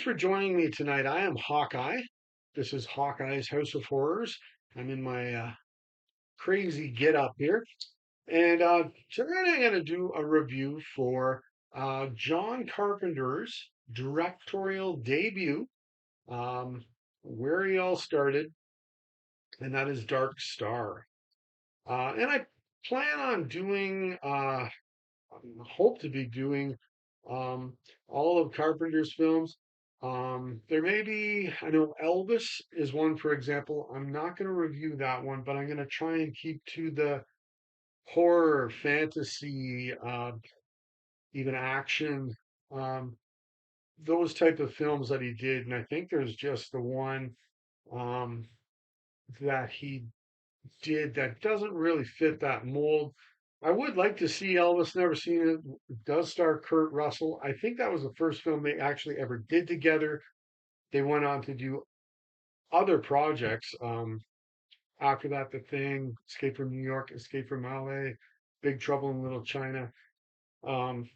for joining me tonight. I am Hawkeye. This is Hawkeye's House of Horrors. I'm in my crazy get up here. And tonight I'm going to do a review for John Carpenter's directorial debut, um, where he all started, and that is Dark Star. And I plan on doing, hope to be doing um, all of Carpenter's films. There may be, I know Elvis is one, for example. I'm not going to review that one, but I'm going to try and keep to the horror, fantasy, even action, um, those type of films that he did. And I think there's just the one um, that he did that doesn't really fit that mold. I would like to see Elvis, never seen it. It does star Kurt Russell. I think that was the first film they actually ever did together. They went on to do other projects. After that, The Thing, Escape from New York, Escape from LA, Big Trouble in Little China. Um,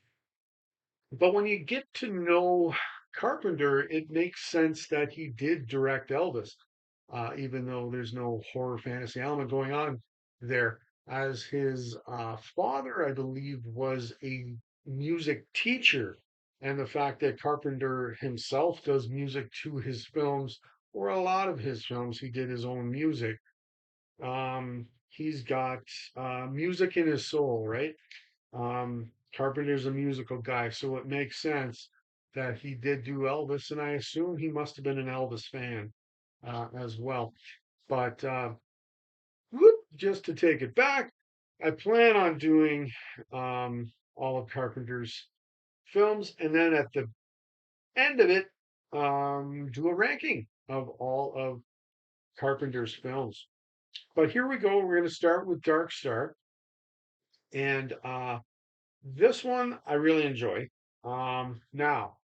but when you get to know Carpenter, it makes sense that he did direct Elvis, even though there's no horror fantasy element going on there. As his father, I believe, was a music teacher, and the fact that Carpenter himself does music to his films, or a lot of his films, he did his own music. He's got music in his soul, right? Carpenter's a musical guy, so it makes sense that he did do Elvis, and I assume he must have been an Elvis fan as well. But just to take it back, I plan on doing all of Carpenter's films, and then at the end of it, do a ranking of all of Carpenter's films. But here we go. We're going to start with Dark Star, and this one I really enjoy. Now,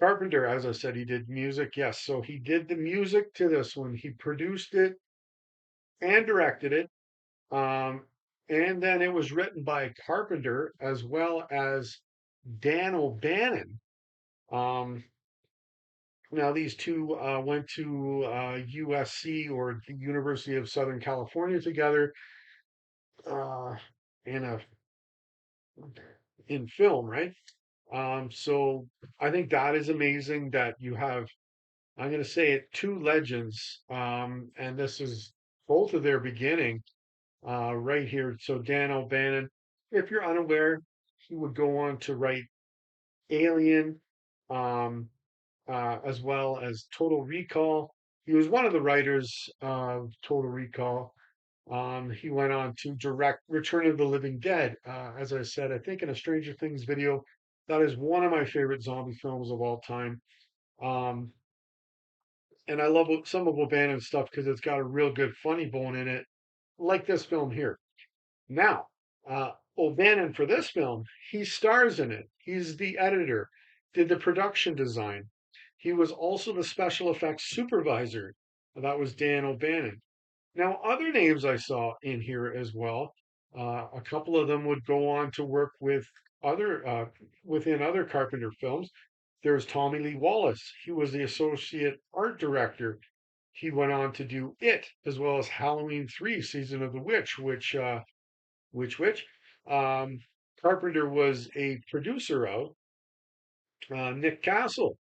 Carpenter, as I said, he did music. Yes, so he did the music to this one. He produced it and directed it. Um, and then it was written by Carpenter as well as Dan O'Bannon. Um, Now, these two went to USC, or the University of Southern California, together uh, in a in film, right? So I think that is amazing that you have, I'm going to say it, two legends, and this is both of their beginning right here. So Dan O'Bannon, if you're unaware, he would go on to write Alien, um, as well as Total Recall. He was one of the writers of Total Recall. He went on to direct Return of the Living Dead. As I said, I think in a Stranger Things video, that is one of my favorite zombie films of all time. Um, and I love some of O'Bannon's stuff because it's got a real good funny bone in it, like this film here. Now, O'Bannon, for this film, he stars in it. He's the editor, did the production design. He was also the special effects supervisor. That was Dan O'Bannon. Now, other names I saw in here as well. A couple of them would go on to work with other within other Carpenter films. There's Tommy Lee Wallace. He was the associate art director. He went on to do It, as well as Halloween 3: Season of the Witch, which Carpenter was a producer of. Nick Castle.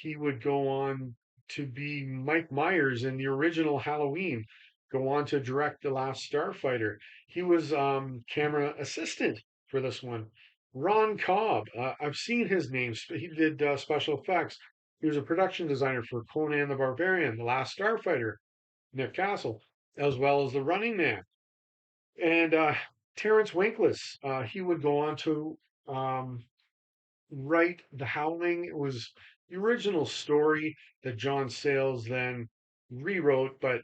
He would go on to be Mike Myers in the original Halloween, go on to direct The Last Starfighter. He was camera assistant for this one. Ron Cobb, I've seen his name. He did special effects. He was a production designer for Conan the Barbarian, The Last Starfighter, Nick Castle, as well as The Running Man. And Terrence Winkless, he would go on to um, write The Howling. It was the original story that John Sayles then rewrote, but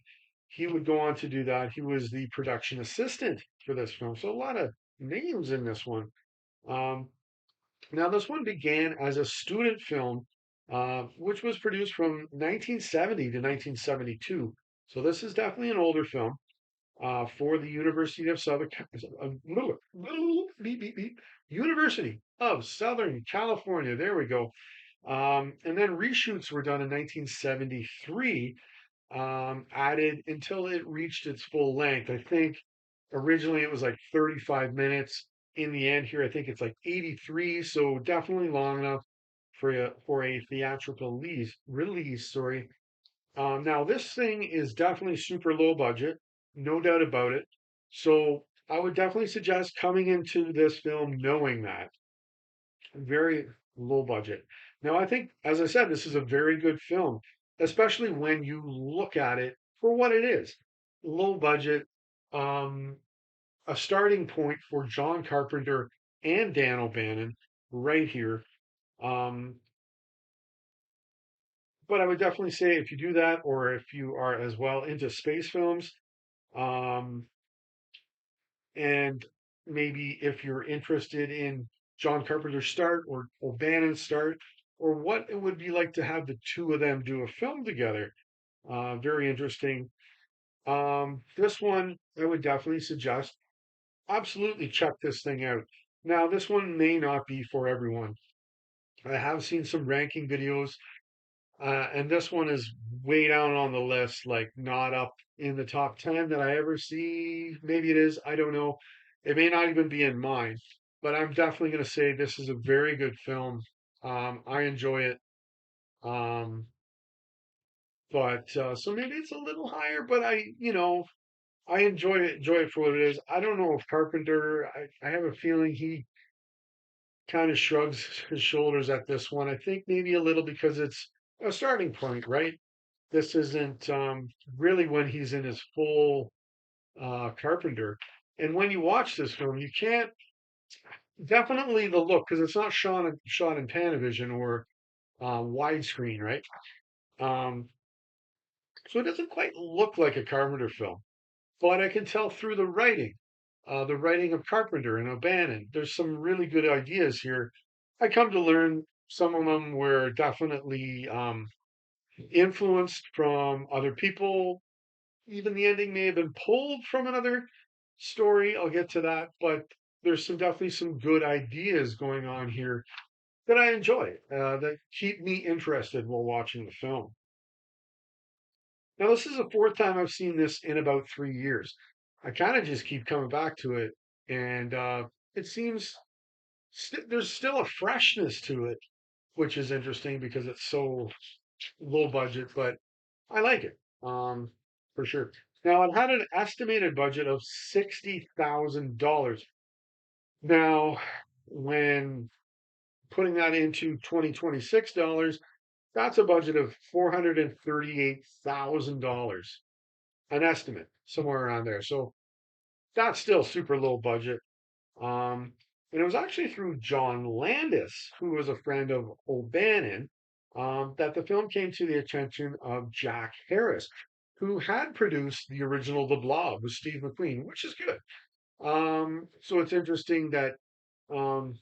he would go on to do that. He was the production assistant for this film. So a lot of names in this one. Um, Now, this one began as a student film, which was produced from 1970 to 1972. So this is definitely an older film for the University of Southern California. There we go. And then reshoots were done in 1973, added until it reached its full length. I think originally it was like 35 minutes. In the end, here, I think it's like 83, so definitely long enough for a theatrical release. Sorry. Now this thing is definitely super low budget, no doubt about it. So I would definitely suggest coming into this film knowing that very low budget. Now I think, as I said, this is a very good film, especially when you look at it for what it is. Low budget, um, a starting point for John Carpenter and Dan O'Bannon right here. Um, but I would definitely say if you do that, or if you are as well into space films, um, and maybe if you're interested in John Carpenter's start or O'Bannon's start, or what it would be like to have the two of them do a film together. Very interesting. This one I would definitely suggest. Absolutely check this thing out. Now, this one may not be for everyone. I have seen some ranking videos, and this one is way down on the list, like not up in the top 10 that I ever see. Maybe it is, I don't know. It may not even be in mine, but I'm definitely going to say this is a very good film. I enjoy it. Um, but so maybe it's a little higher, but I enjoy it for what it is. I don't know if Carpenter, I have a feeling he kind of shrugs his shoulders at this one. I think maybe a little because it's a starting point, right? This isn't really when he's in his full Carpenter. And when you watch this film, you can't definitely the look because it's not shot in Panavision or widescreen, right? Um, so it doesn't quite look like a Carpenter film, but I can tell through the writing of Carpenter and O'Bannon. There's some really good ideas here. I come to learn some of them were definitely influenced from other people. Even the ending may have been pulled from another story. I'll get to that, but there's definitely some good ideas going on here that I enjoy, that keep me interested while watching the film. Now, this is the fourth time I've seen this in about 3 years. I kind of just keep coming back to it, and it seems there's still a freshness to it, which is interesting because it's so low budget, but I like it, for sure. Now, it had an estimated budget of $60,000. Now, when putting that into 2026 dollars, that's a budget of $438,000, an estimate somewhere around there. So that's still super low budget. Um, and it was actually through John Landis, who was a friend of O'Bannon, that the film came to the attention of Jack Harris, who had produced the original The Blob with Steve McQueen, which is good. So it's interesting that um,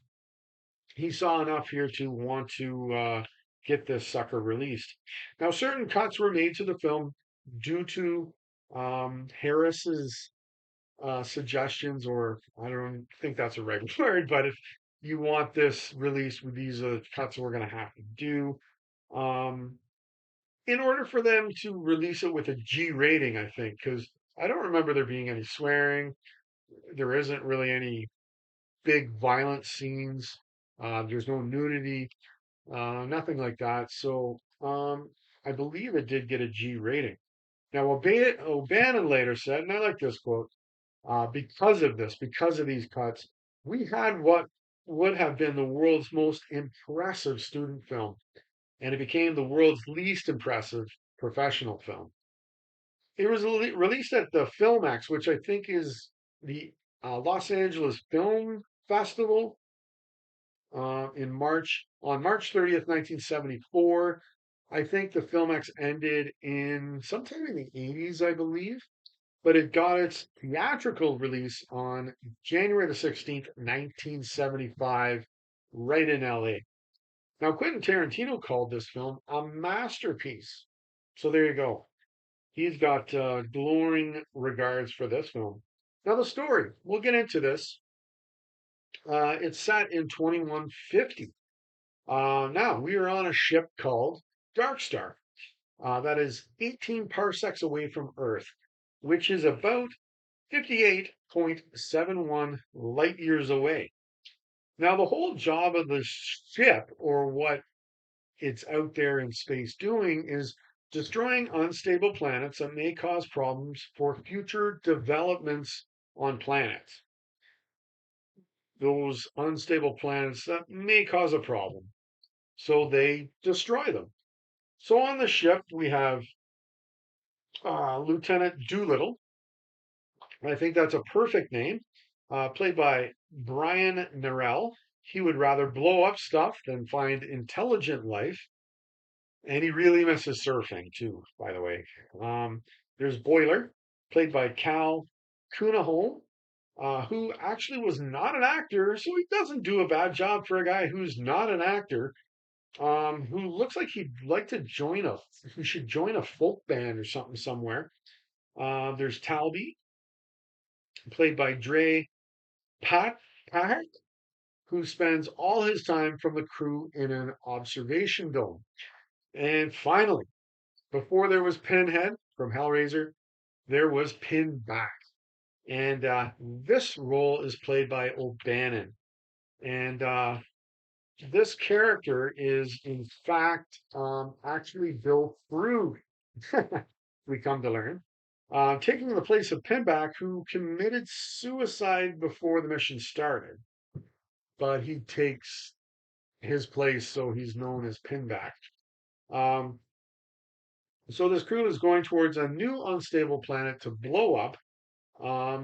he saw enough here to want to get this sucker released. Now, certain cuts were made to the film due to Harris's suggestions, or I don't think that's a right word, but if you want this released with these cuts we're going to have to do. Um, in order for them to release it with a G rating, I think, because I don't remember there being any swearing. There isn't really any big violent scenes. There's no nudity, nothing like that. So I believe it did get a G rating. Now, O'Bannon later said, and I like this quote, because of this, because of these cuts, we had what would have been the world's most impressive student film, and it became the world's least impressive professional film. It was released at the Filmax, which I think is the Los Angeles Film Festival, on March 30th, 1974. I think the Filmax ended in sometime in the 80s, I believe, but it got its theatrical release on January the 16th, 1975, right in LA. Now, Quentin Tarantino called this film a masterpiece. So there you go. He's got glowing regards for this film. Now, the story, we'll get into this. It's set in 2150. Now we are on a ship called Dark Star. That is 18 parsecs away from Earth, which is about 58.71 light years away. Now, the whole job of the ship, or what it's out there in space doing, is destroying unstable planets that may cause problems for future developments on planets. Those unstable planets that may cause a problem. So they destroy them. So on the ship, we have Lieutenant Doolittle. I think that's a perfect name, played by Brian Narell. He would rather blow up stuff than find intelligent life. And he really misses surfing too, by the way. There's Boiler, played by Cal Cunningham, who actually was not an actor, so he doesn't do a bad job for a guy who's not an actor. Who looks like he'd like to join a, who should join a folk band or something somewhere. There's Talby, played by Dre Pat Pahat, who spends all his time from the crew in an observation dome. And finally, before there was Pinhead from Hellraiser, there was Pinback. And this role is played by O'Bannon. And this character is, in fact, actually Bill Frood, we come to learn, taking the place of Pinback, who committed suicide before the mission started. But he takes his place, so he's known as Pinback. Um, so this crew is going towards a new unstable planet to blow up.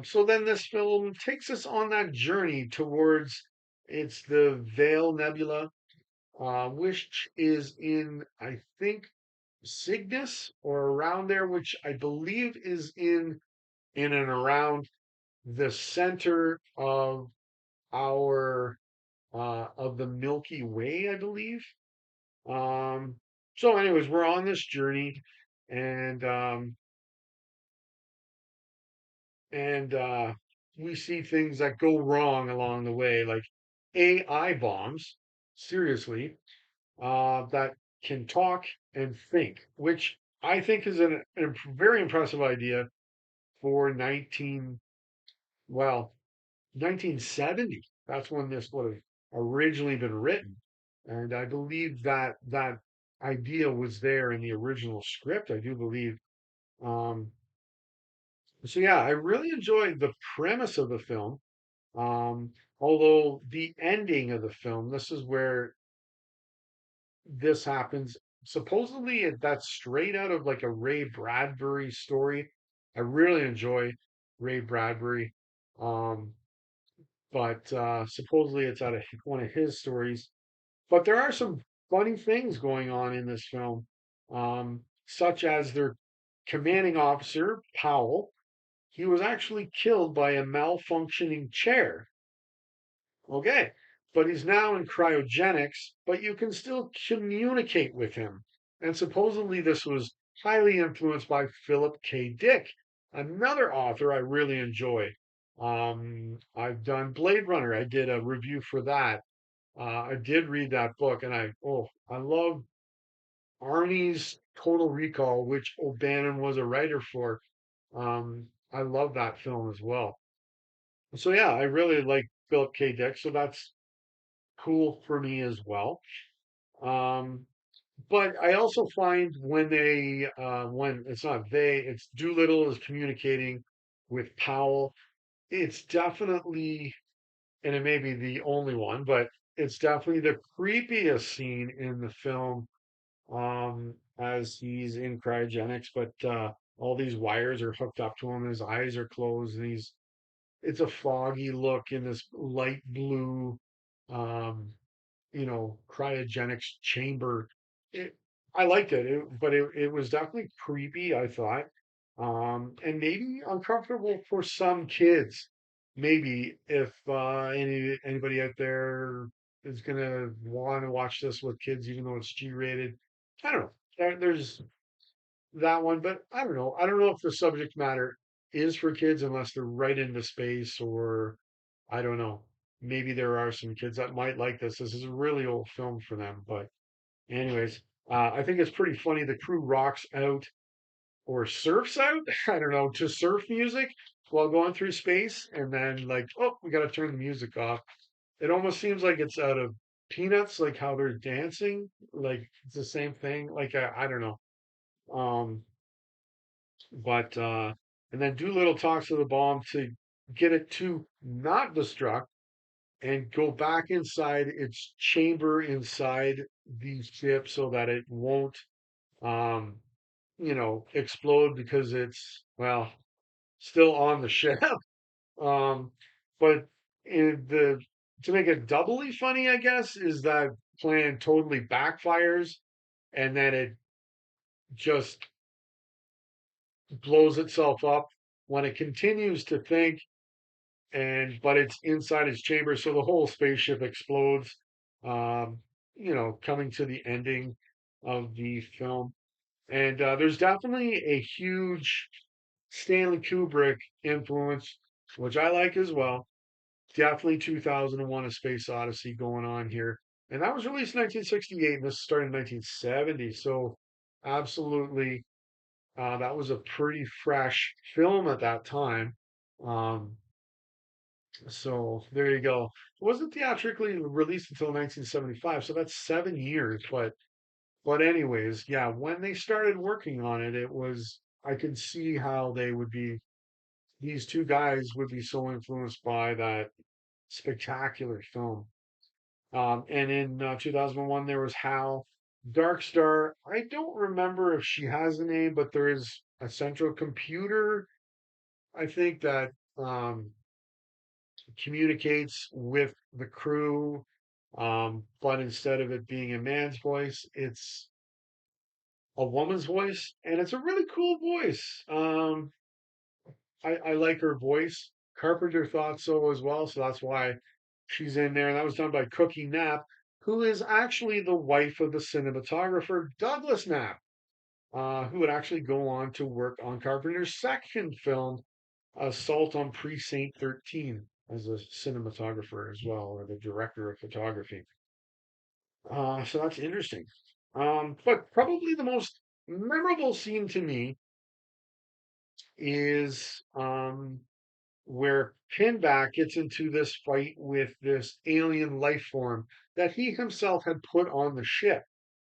So then this film takes us on that journey towards it's the Veil Nebula, which is in, I think, Cygnus or around there, which I believe is in and around the center our of the Milky Way, I believe. Um, so, anyways, we're on this journey, and and we see things that go wrong along the way, like AI bombs. Seriously, that can talk and think, which I think is a very impressive idea for 1970. That's when this would have originally been written. And I believe that that idea was there in the original script, I do believe. Um, so yeah, I really enjoyed the premise of the film. Although the ending of the film, this is where this happens. Supposedly, that's straight out of like a Ray Bradbury story. I really enjoy Ray Bradbury, um, but supposedly it's out of one of his stories. But there are some funny things going on in this film, such as their commanding officer, Powell. He was actually killed by a malfunctioning chair. Okay. But he's now in cryogenics, but you can still communicate with him. And supposedly this was highly influenced by Philip K. Dick, another author I really enjoy. I've done Blade Runner. I did a review for that. I did read that book, and I love Arnie's Total Recall, which O'Bannon was a writer for. I love that film as well. So yeah, I really like Philip K. Dick, so that's cool for me as well. Um, but I also find when it's not they, it's Doolittle is communicating with Powell. It's definitely, and it may be the only one, but it's definitely the creepiest scene in the film. As he's in cryogenics, but all these wires are hooked up to him. His eyes are closed, and it's a foggy look in this light blue um cryogenics chamber. It, I liked it, but it was definitely creepy, I thought, and maybe uncomfortable for some kids. Maybe if anybody out there is gonna want to watch this with kids, even though it's G-rated, I don't know. There's that one, but I don't know. I don't know if the subject matter is for kids unless they're right into space or I don't know. maybe there are some kids that might like this. This is a really old film for them, but anyways, I think it's pretty funny. The crew rocks out or surfs out, I don't know, to surf music while going through space, and then like, oh, we got to turn the music off. It almost seems like it's out of Peanuts, like how they're dancing, like it's the same thing. Like I don't know. Um, but and then Doolittle talks to the bomb to get it to not destruct and go back inside its chamber inside the ship so that it won't um explode because it's, well, still on the ship. Um, but in the to make it doubly funny, I guess, is that plan totally backfires and then it just blows itself up when it continues to think, and but it's inside its chamber, so the whole spaceship explodes. Um, coming to the ending of the film, and there's definitely a huge Stanley Kubrick influence, which I like as well. Definitely 2001: A Space Odyssey going on here. And that was released in 1968, and this started in 1970. So, absolutely, that was a pretty fresh film at that time. Um, so, there you go. It wasn't theatrically released until 1975, so that's 7 years. But anyways, yeah, when they started working on it, I could see how these two guys would be so influenced by that spectacular film. And in 2001, there was Hal. Dark Star, I don't remember if she has a name, but there is a central computer, I think, that um, communicates with the crew. But instead of it being a man's voice, it's a woman's voice. And it's a really cool voice. I like her voice. Carpenter thought so as well, so that's why she's in there. And that was done by Cookie Knapp, who is actually the wife of the cinematographer Douglas Knapp, who would actually go on to work on Carpenter's second film, Assault on Precinct 13, as a cinematographer as well, or the director of photography. So that's interesting. But probably the most memorable scene to me is where Pinback gets into this fight with this alien life form that he himself had put on the ship.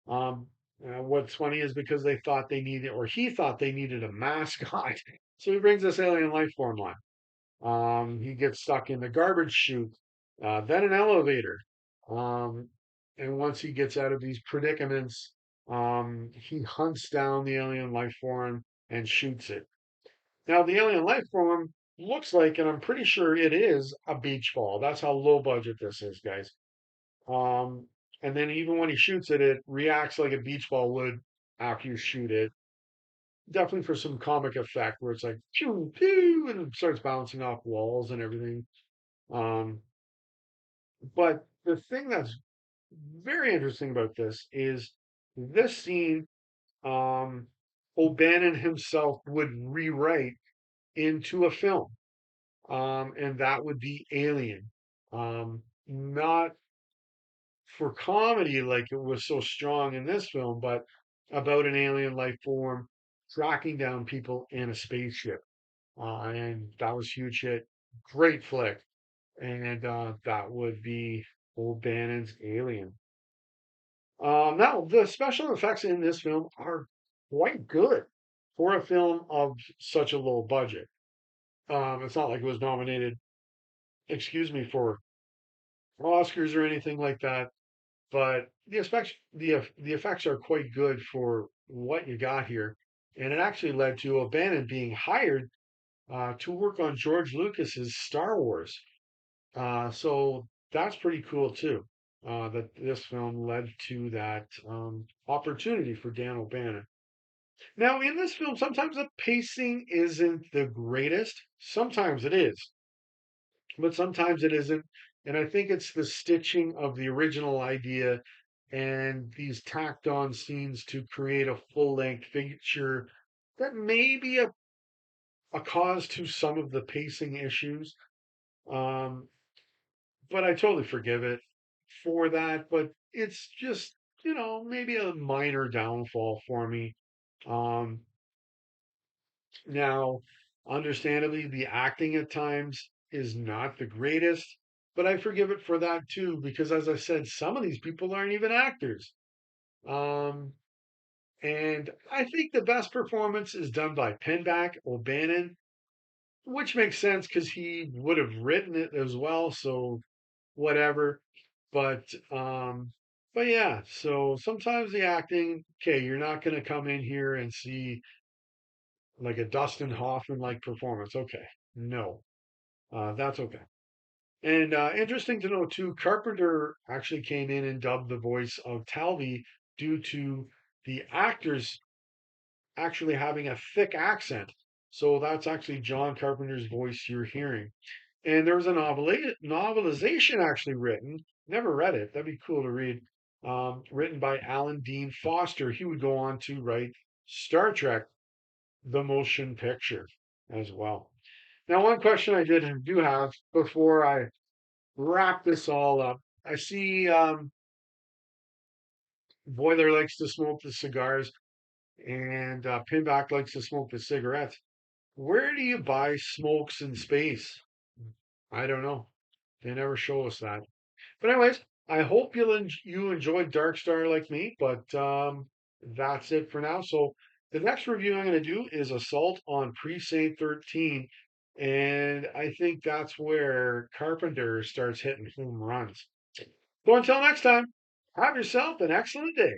Um, what's funny is because they thought they needed, or he thought they needed a mascot. So he brings this alien life form on. He gets stuck in the garbage chute, then an elevator. Um, and once he gets out of these predicaments, he hunts down the alien life form and shoots it. Now, the alien life form looks like, and I'm pretty sure it is, a beach ball. That's how low budget this is, guys. Um, and then even when he shoots it, it reacts like a beach ball would after you shoot it. Definitely for some comic effect where it's like pew pew and it starts bouncing off walls and everything. Um, but the thing that's very interesting about this is this scene, um, O'Bannon himself would rewrite into a film. And that would be Alien. Not for comedy like it was so strong in this film, but about an alien life form tracking down people in a spaceship. And that was huge hit. Great flick. And that would be Old Bannon's Alien. Now, the special effects in this film are quite good for a film of such a low budget. It's not like it was nominated, excuse me, for Oscars or anything like that. But the effects are quite good for what you got here, and it actually led to O'Bannon being hired to work on George Lucas's Star Wars. So that's pretty cool too. That this film led to that opportunity for Dan O'Bannon. Now, in this film, sometimes the pacing isn't the greatest. Sometimes it is, but sometimes it isn't. And I think it's the stitching of the original idea and these tacked on scenes to create a full length feature that may be a cause to some of the pacing issues. Um, but I totally forgive it for that. But it's just, maybe a minor downfall for me. Um, Now, understandably, the acting at times is not the greatest, but I forgive it for that too, because as I said, some of these people aren't even actors. Um, and I think the best performance is done by Pinback O'Bannon, which makes sense because he would have written it as well. So whatever. But but yeah, so sometimes the acting, okay, you're not gonna come in here and see like a Dustin Hoffman like performance. Okay. No. That's okay. And interesting to know too, Carpenter actually came in and dubbed the voice of Talby due to the actors actually having a thick accent. So that's actually John Carpenter's voice you're hearing. And there was a novelization actually written. Never read it. That'd be cool to read. Written by Alan Dean Foster. He would go on to write Star Trek, the motion picture, as well. Now, one question I do have before I wrap this all up. I see Boiler likes to smoke the cigars, and Pinback likes to smoke the cigarettes. Where do you buy smokes in space? I don't know. They never show us that. But anyways, I hope you enjoyed Dark Star like me. But that's it for now. So the next review I'm going to do is Assault on Precinct 13, and I think that's where Carpenter starts hitting home runs. So until next time, have yourself an excellent day.